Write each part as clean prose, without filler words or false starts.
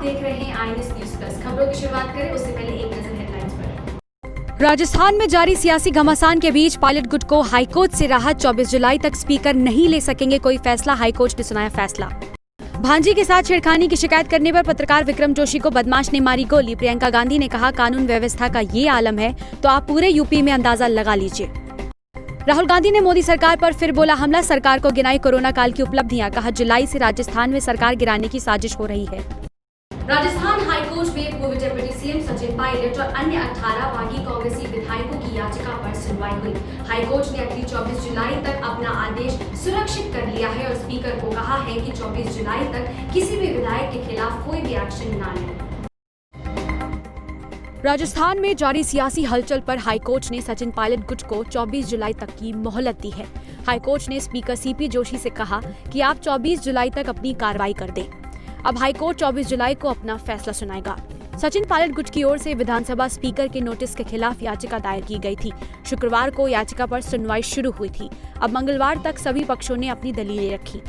आप देख रहे हैं INS न्यूज प्लस। खबरों की शुरुआत करें उससे पहले एक नजर हेडलाइंस पर। राजस्थान में जारी सियासी घमासान के बीच पायलट गुट को हाईकोर्ट से राहत। 24 जुलाई तक स्पीकर नहीं ले सकेंगे कोई फैसला, हाईकोर्ट ने सुनाया फैसला। भांजी के साथ छेड़खानी की शिकायत करने पर पत्रकार विक्रम जोशी को बदमाश ने मारी गोली। प्रियंका गांधी ने कहा, कानून व्यवस्था का ये आलम है तो आप पूरे यूपी में अंदाजा लगा लीजिए। राहुल गांधी ने मोदी सरकार पर फिर बोला हमला, सरकार को गिनाई कोरोना काल की उपलब्धियां। कहा, जुलाई से राजस्थान में सरकार गिराने की साजिश हो रही है। राजस्थान हाईकोर्ट में पूर्व डिप्टी सीएम सचिन पायलट और अन्य 18 बागी कांग्रेसी विधायकों की याचिका पर सुनवाई हुई। हाईकोर्ट ने अगली 24 जुलाई तक अपना आदेश सुरक्षित कर लिया है और स्पीकर को कहा है कि 24 जुलाई तक किसी भी विधायक के खिलाफ कोई भी एक्शन न लें। राजस्थान में जारी सियासी हलचल पर हाईकोर्ट ने सचिन पायलट गुट को 24 जुलाई तक की मोहलत दी है। हाईकोर्ट ने स्पीकर सीपी जोशी से कहा कि आप 24 जुलाई तक अपनी कार्रवाई कर दें। अब हाईकोर्ट 24 जुलाई को अपना फैसला सुनाएगा। सचिन पायलट गुट की ओर से विधानसभा स्पीकर के नोटिस के खिलाफ याचिका दायर की गई थी। शुक्रवार को याचिका पर सुनवाई शुरू हुई थी। अब मंगलवार तक सभी पक्षों ने अपनी दलीलें रखी।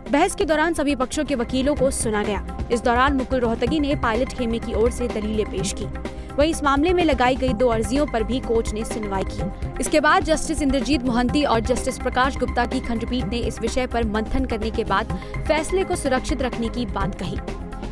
बहस के दौरान सभी पक्षों के वकीलों को सुना गया। इस दौरान मुकुल रोहतगी ने पायलट खेमे की ओर से दलीलें पेश की। वहीं इस मामले में लगाई गई 2 अर्जियों पर भी कोर्ट ने सुनवाई की। इसके बाद जस्टिस इंद्रजीत मोहंती और जस्टिस प्रकाश गुप्ता की खंडपीठ ने इस विषय पर मंथन करने के बाद फैसले को सुरक्षित रखने की बात कही।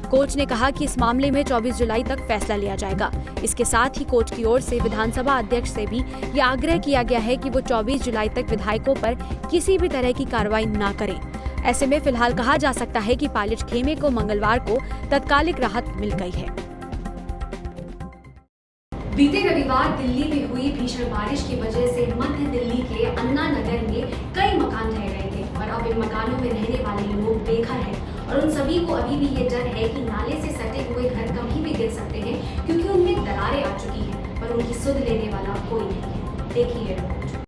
कोर्ट ने कहा कि इस मामले में 24 जुलाई तक फैसला लिया जाएगा। इसके साथ ही कोर्ट की ओर से विधानसभा अध्यक्ष से भी ये आग्रह किया गया है कि वो 24 जुलाई तक विधायकों पर किसी भी तरह की कार्रवाई न करें। ऐसे में फिलहाल कहा जा सकता है कि पायलट खेमे को मंगलवार को तत्कालिक राहत मिल गई है। बीते रविवार दिल्ली में हुई भीषण बारिश की वजह से मध्य दिल्ली के अन्ना नगर में कई मकान ढह गए थे और अब इन मकानों में रहने वाले लोग बेघर हैं और उन सभी को अभी भी ये डर है कि नाले से सटे हुए घर कभी भी गिर सकते हैं क्योंकि उनमें दरारें आ चुकी हैं, पर उनकी सुध लेने वाला कोई नहीं है। देखिए रिपोर्ट।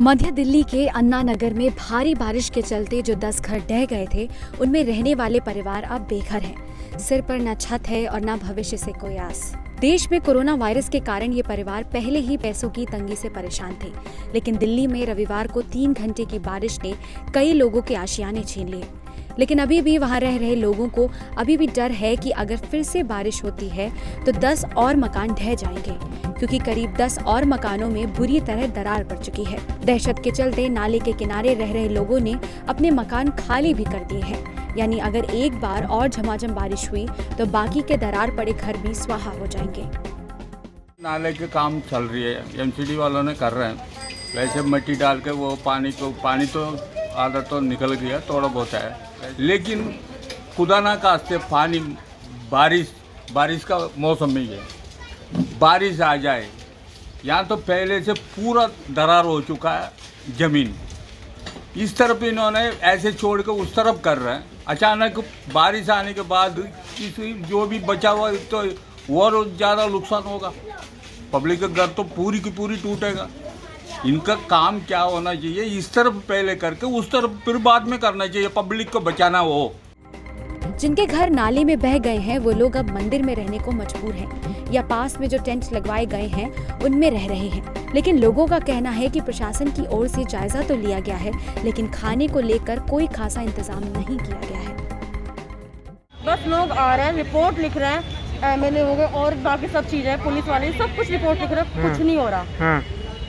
मध्य दिल्ली के अन्ना नगर में भारी बारिश के चलते जो 10 घर ढह गए थे उनमें रहने वाले परिवार अब बेघर हैं। सिर पर न छत है और न भविष्य से कोई आस। देश में कोरोना वायरस के कारण ये परिवार पहले ही पैसों की तंगी से परेशान थे, लेकिन दिल्ली में रविवार को 3 घंटे की बारिश ने कई लोगों के आशियाने छीन लिए। लेकिन अभी भी वहां रह रहे लोगों को अभी भी डर है कि अगर फिर से बारिश होती है तो 10 और मकान ढह जाएंगे, क्योंकि करीब 10 और मकानों में बुरी तरह दरार पड़ चुकी है। दहशत के चलते नाले के किनारे रह रहे लोगों ने अपने मकान खाली भी कर दिए हैं। यानी अगर एक बार और झमाझम बारिश हुई तो बाकी के दरार पड़े घर भी स्वाहा हो जाएंगे। नाले के काम चल रही है, एमसीडी वालों ने कर रहे हैं। वैसे मिट्टी डाल के वो पानी तो आधा तो निकल गया, थोड़ा बहुत है, लेकिन खुदा ना खास्ते पानी बारिश का मौसम में है, बारिश आ जाए यहाँ तो पहले से पूरा दरार हो चुका है ज़मीन। इस तरफ इन्होंने ऐसे छोड़ के उस तरफ कर रहे हैं। अचानक बारिश आने के बाद किसी जो भी बचा हुआ तो और ज़्यादा नुकसान होगा। पब्लिक का घर तो पूरी की पूरी टूटेगा। इनका काम क्या होना चाहिए, इस तरफ पहले करके उस तरफ फिर बाद में करना चाहिए, पब्लिक को बचाना हो। जिनके घर नाले में बह गए हैं वो लोग अब मंदिर में रहने को मजबूर हैं या पास में जो टेंट लगवाए गए हैं उनमें रह रहे हैं। लेकिन लोगों का कहना है कि प्रशासन की ओर से जायजा तो लिया गया है, लेकिन खाने को लेकर कोई खासा इंतजाम नहीं किया गया है। बस लोग आ रहे हैं, रिपोर्ट लिख रहे हैं, MLA हो गए और बाकी सब चीजें, पुलिस वाले सब कुछ रिपोर्ट लिख रहे हैं, कुछ नहीं हो रहा।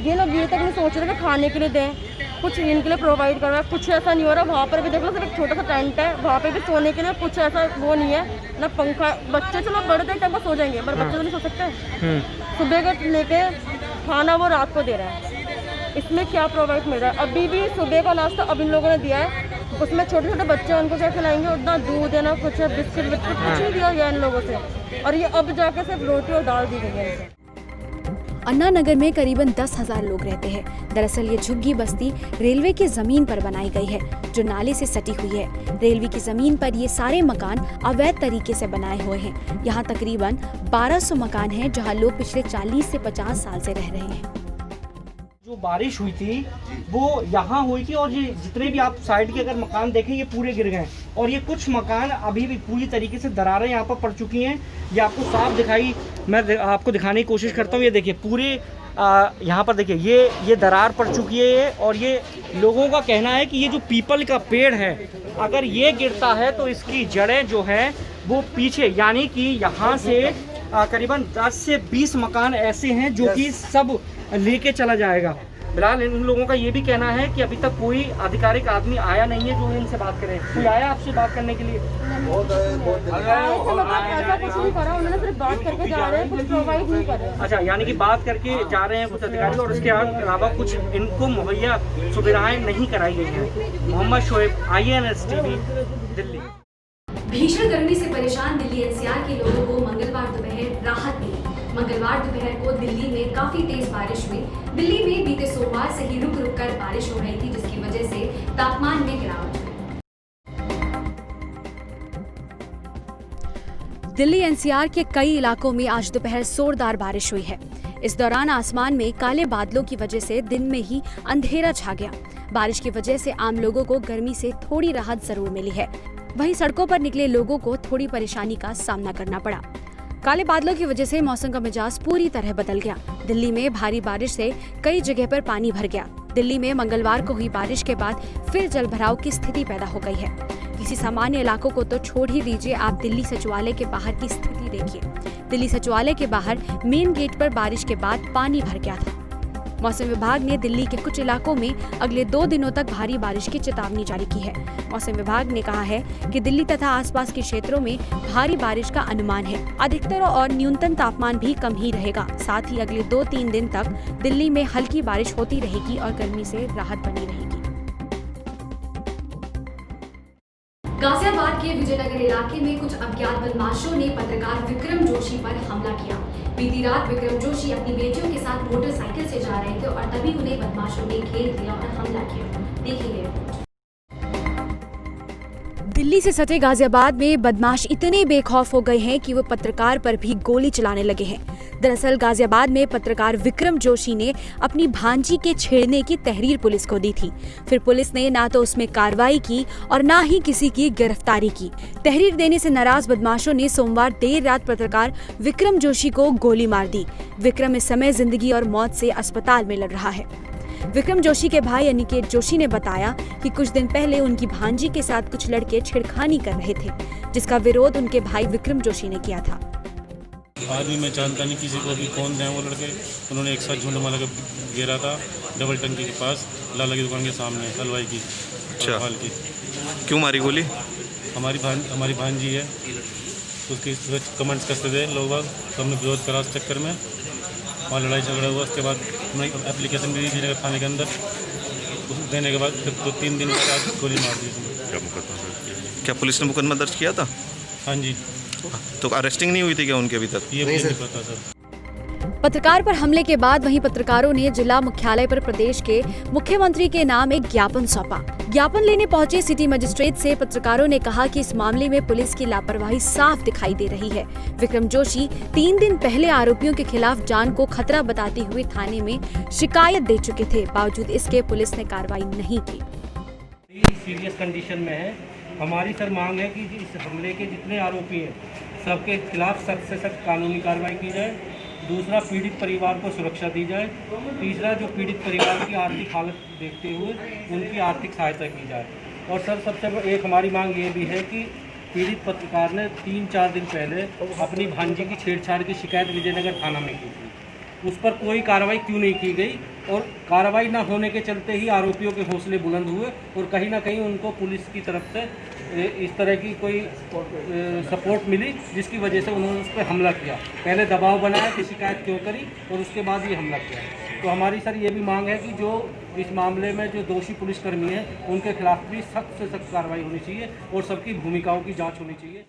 ये लोग ये तक नहीं सोच रहे कि खाने के लिए दें, कुछ इनके लिए प्रोवाइड कर रहा है, कुछ ऐसा नहीं हो रहा। वहाँ पर भी देख लो सिर्फ एक छोटा सा टेंट है, वहाँ पे भी सोने के लिए कुछ ऐसा वो नहीं है, ना पंखा। बच्चे चलो बड़े देर टाइम पर सो जाएंगे, पर बच्चे तो नहीं सो सकते। सुबह के लेके खाना वो रात को दे रहा है, इसमें क्या प्रोवाइड मिल रहा है? अभी भी सुबह का नाश्ता अब इन लोगों ने दिया है, उसमें छोटे छोटे बच्चे उनको क्या खिलाएंगे, उतना दूध है ना कुछ है, बिस्किट कुछ नहीं दिया गया इन लोगों से, और ये अब जाके सिर्फ रोटी और दाल दी गई है इनसे। अन्ना नगर में करीबन 10,000 लोग रहते हैं। दरअसल ये झुग्गी बस्ती रेलवे की जमीन पर बनाई गई है, जो नाले से सटी हुई है। रेलवे की जमीन पर ये सारे मकान अवैध तरीके से बनाए हुए हैं। यहाँ तकरीबन 1200 मकान हैं, जहाँ लोग पिछले 40 से 50 साल से रह रहे हैं। जो बारिश हुई थी वो यहाँ हुई थी, और ये जितने भी आप साइड के अगर मकान देखें ये पूरे गिर गए, और ये कुछ मकान अभी भी पूरी तरीके से दरारें यहाँ पर पड़ चुकी हैं। ये आपको साफ दिखाई, मैं आपको दिखाने की कोशिश करता हूँ। ये देखिए पूरे यहाँ पर देखिए ये दरार पड़ चुकी है ये, और ये लोगों का कहना है कि ये जो पीपल का पेड़ है अगर ये गिरता है तो इसकी जड़ें जो है वो पीछे, यानी कि यहाँ से करीबन 10 से 20 मकान ऐसे हैं जो कि सब लेके चला जाएगा। फिलहाल इन लोगों का ये भी कहना है कि अभी तक कोई आधिकारिक आदमी आया नहीं है जो इनसे बात करे। कोई आया आपसे बात करने के लिए? ऐसा कुछ नहीं करा, उन्होंने सिर्फ बात करके जा रहे हैं, कुछ प्रोवाइड नहीं कर रहे हैं। अच्छा, यानी कि बात करके जा रहे हैं कुछ अधिकारी, और इसके अलावा कुछ इनको मुहैया सुविधाएं नहीं कराई गई हैं। Mohammad Shoaib, IANS TV, Delhi. भीषण गर्मी से परेशान दिल्ली NCR के लोगों को मंगलवार दोपहर राहत मिली। मंगलवार दोपहर को दिल्ली में काफी तेज बारिश हुई। दिल्ली में बीते सोमवार से ही रुक रुक कर बारिश हो रही थी, जिसकी वजह से तापमान में गिरावट हुई। दिल्ली NCR के कई इलाकों में आज दोपहर जोरदार बारिश हुई है। इस दौरान आसमान में काले बादलों की वजह से दिन में ही अंधेरा छा गया। बारिश की वजह से आम लोगों को गर्मी से थोड़ी राहत जरूर मिली है, वहीं सड़कों पर निकले लोगों को थोड़ी परेशानी का सामना करना पड़ा। काले बादलों की वजह से मौसम का मिजाज पूरी तरह बदल गया। दिल्ली में भारी बारिश से कई जगह पर पानी भर गया। दिल्ली में मंगलवार को हुई बारिश के बाद फिर जलभराव की स्थिति पैदा हो गई है। किसी सामान्य इलाकों को तो छोड़ ही दीजिए, आप दिल्ली सचिवालय के बाहर की स्थिति देखिए। दिल्ली सचिवालय के बाहर मेन गेट पर बारिश के बाद पानी भर गया था। मौसम विभाग ने दिल्ली के कुछ इलाकों में अगले 2 दिनों तक भारी बारिश की चेतावनी जारी की है। मौसम विभाग ने कहा है कि दिल्ली तथा आसपास के क्षेत्रों में भारी बारिश का अनुमान है। अधिकतर और न्यूनतम तापमान भी कम ही रहेगा। साथ ही अगले 2-3 दिन तक दिल्ली में हल्की बारिश होती रहेगी और गर्मी से राहत बनी रहेगी। गाजियाबाद के विजयनगर इलाके में कुछ अज्ञात बदमाशों ने पत्रकार विक्रम जोशी पर हमला किया। बीती रात विक्रम जोशी अपनी बेटियों के साथ मोटरसाइकिल से जा रहे थे और तभी उन्हें बदमाशों ने घेर लिया और हमला किया। देखिए दिल्ली से सटे गाजियाबाद में बदमाश इतने बेखौफ हो गए हैं कि वो पत्रकार पर भी गोली चलाने लगे हैं। दरअसल गाजियाबाद में पत्रकार विक्रम जोशी ने अपनी भांजी के छेड़ने की तहरीर पुलिस को दी थी। फिर पुलिस ने ना तो उसमें कार्रवाई की और ना ही किसी की गिरफ्तारी की। तहरीर देने से नाराज बदमाशों ने सोमवार देर रात पत्रकार विक्रम जोशी को गोली मार दी। विक्रम इस समय जिंदगी और मौत से अस्पताल में लड़ रहा है। विक्रम जोशी के भाई अनिकेत जोशी ने बताया कि कुछ दिन पहले उनकी भांजी के साथ कुछ लड़के छेड़खानी कर रहे थे, जिसका विरोध उनके भाई विक्रम जोशी ने किया था। आदमी मैं जानता नहीं किसी को भी कौन है वो लड़के, उन्होंने एक साथ झुंड मार के घेरा था डबल टंकी के पास लाला की दुकान के सामने हलवाई की। अच्छा, फल की। क्यों मारी गोली? हमारी भांजी है, उसकी कमेंट्स करते थे लोग, हमने विरोध करा उस चक्कर में और लड़ाई झगड़ा हुआ। उसके बाद हमने एप्लीकेशन भी दी विजयनगर थाने के अंदर। उस देने के बाद फिर 2-3 दिन के बाद गोली मार दी। क्या पुलिस ने मुकदमा दर्ज किया था? हाँ जी। तो अरेस्टिंग नहीं हुई थी क्या उनके अभी तक? ये मुझे नहीं पता सर। पत्रकार पर हमले के बाद वहीं पत्रकारों ने जिला मुख्यालय पर प्रदेश के मुख्यमंत्री के नाम एक ज्ञापन सौंपा। ज्ञापन लेने पहुंचे सिटी मजिस्ट्रेट से पत्रकारों ने कहा कि इस मामले में पुलिस की लापरवाही साफ दिखाई दे रही है। विक्रम जोशी 3 दिन पहले आरोपियों के खिलाफ जान को खतरा बताते हुए थाने में शिकायत दे चुके थे, बावजूद इसके पुलिस ने कार्रवाई नहीं की। सीरियस कंडीशन में है। हमारी सर मांग है कि इस हमले के जितने आरोपी हैं सबके खिलाफ सख्त से सख्त कानूनी कार्रवाई की जाए। दूसरा, पीड़ित परिवार को सुरक्षा दी जाए। तीसरा, जो पीड़ित परिवार की आर्थिक हालत देखते हुए उनकी आर्थिक सहायता की जाए। और सर सबसे एक हमारी मांग ये भी है कि पीड़ित पत्रकार ने 3-4 दिन पहले अपनी भांजी की छेड़छाड़ की शिकायत विजयनगर थाना में की थी। उस पर कोई कार्रवाई क्यों नहीं की गई? और कार्रवाई ना होने के चलते ही आरोपियों के हौसले बुलंद हुए और कहीं ना कहीं उनको पुलिस की तरफ से इस तरह की कोई सपोर्ट मिली, जिसकी वजह से उन्होंने उस पर हमला किया। पहले दबाव बनाया कि शिकायत क्यों करी और उसके बाद ये हमला किया। तो हमारी सर ये भी मांग है कि जो इस मामले में जो दोषी पुलिसकर्मी हैं उनके खिलाफ भी सख्त से सख्त कार्रवाई होनी चाहिए और सबकी भूमिकाओं की जाँच होनी चाहिए।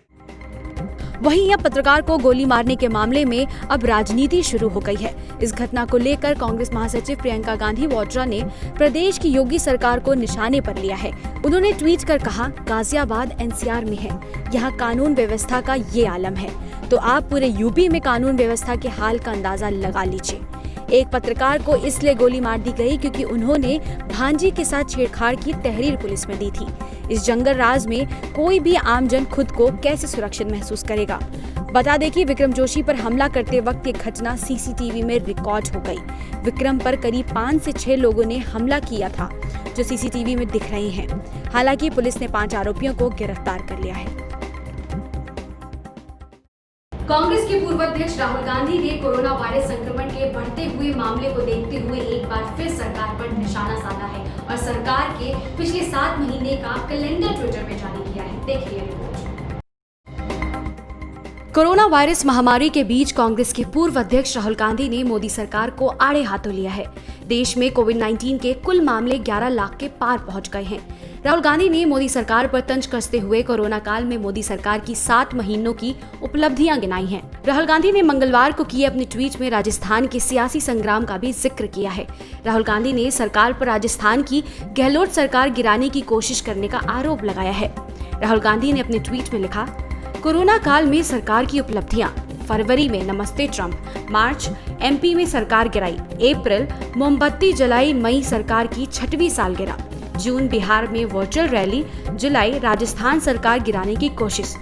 वहीं अब पत्रकार को गोली मारने के मामले में अब राजनीति शुरू हो गई है। इस घटना को लेकर कांग्रेस महासचिव प्रियंका गांधी वाड्रा ने प्रदेश की योगी सरकार को निशाने पर लिया है। उन्होंने ट्वीट कर कहा, गाजियाबाद NCR में है, यहाँ कानून व्यवस्था का ये आलम है, तो आप पूरे यूपी में कानून व्यवस्था के हाल का अंदाजा लगा लीजिए। एक पत्रकार को इसलिए गोली मार दी गई क्योंकि उन्होंने भांजी के साथ छेड़छाड़ की तहरीर पुलिस में दी थी। इस जंगल राज में कोई भी आमजन खुद को कैसे सुरक्षित महसूस करेगा? बता दें कि विक्रम जोशी पर हमला करते वक्त ये घटना सीसीटीवी में रिकॉर्ड हो गई। विक्रम पर करीब 5 से 6 लोगों ने हमला किया था, जो सीसीटीवी में दिख रही हैं। हालांकि पुलिस ने 5 आरोपियों को गिरफ्तार कर लिया है। कांग्रेस के पूर्व अध्यक्ष राहुल गांधी ने कोरोना वायरस संक्रमण के बढ़ते हुए मामले को देखते हुए एक बार फिर सरकार पर निशाना साधा है और सरकार के पिछले 7 महीने का कैलेंडर ट्विटर पे जारी किया है। देखिए रिपोर्ट। कोरोना वायरस महामारी के बीच कांग्रेस के पूर्व अध्यक्ष राहुल गांधी ने मोदी सरकार को आड़े हाथों लिया है। देश में कोविड-19 के कुल मामले 11 लाख के पार पहुंच गए हैं। राहुल गांधी ने मोदी सरकार पर तंज कसते हुए कोरोना काल में मोदी सरकार की 7 महीनों की उपलब्धियां गिनाई हैं। राहुल गांधी ने मंगलवार को किए अपने ट्वीट में राजस्थान के सियासी संग्राम का भी जिक्र किया है। राहुल गांधी ने सरकार पर राजस्थान की गहलोत सरकार गिराने की कोशिश करने का आरोप लगाया है। राहुल गांधी ने अपने ट्वीट में लिखा, कोरोना काल में सरकार की उपलब्धियां। फरवरी में नमस्ते ट्रंप, मार्च एमपी में सरकार गिराई, अप्रैल मोमबत्ती जलाई, मई सरकार की 6वीं सालगिरह, जून बिहार में वर्चुअल रैली, जुलाई राजस्थान सरकार गिराने की कोशिश।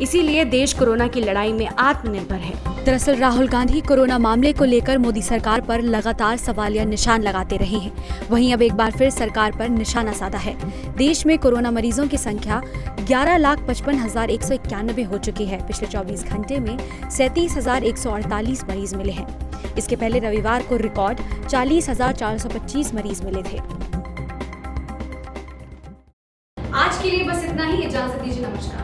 इसीलिए देश कोरोना की लड़ाई में आत्मनिर्भर है। दरअसल राहुल गांधी कोरोना मामले को लेकर मोदी सरकार पर लगातार सवालिया निशान लगाते रहे हैं। वहीं अब एक बार फिर सरकार पर निशाना साधा है। देश में कोरोना मरीजों की संख्या 11,55,191 हो चुकी है। पिछले 24 घंटे में 37,148 मरीज मिले हैं। इसके पहले रविवार को रिकॉर्ड 40,425 मरीज मिले थे। आज के लिए बस इतना ही। इजाजत दीजिए। नमस्कार।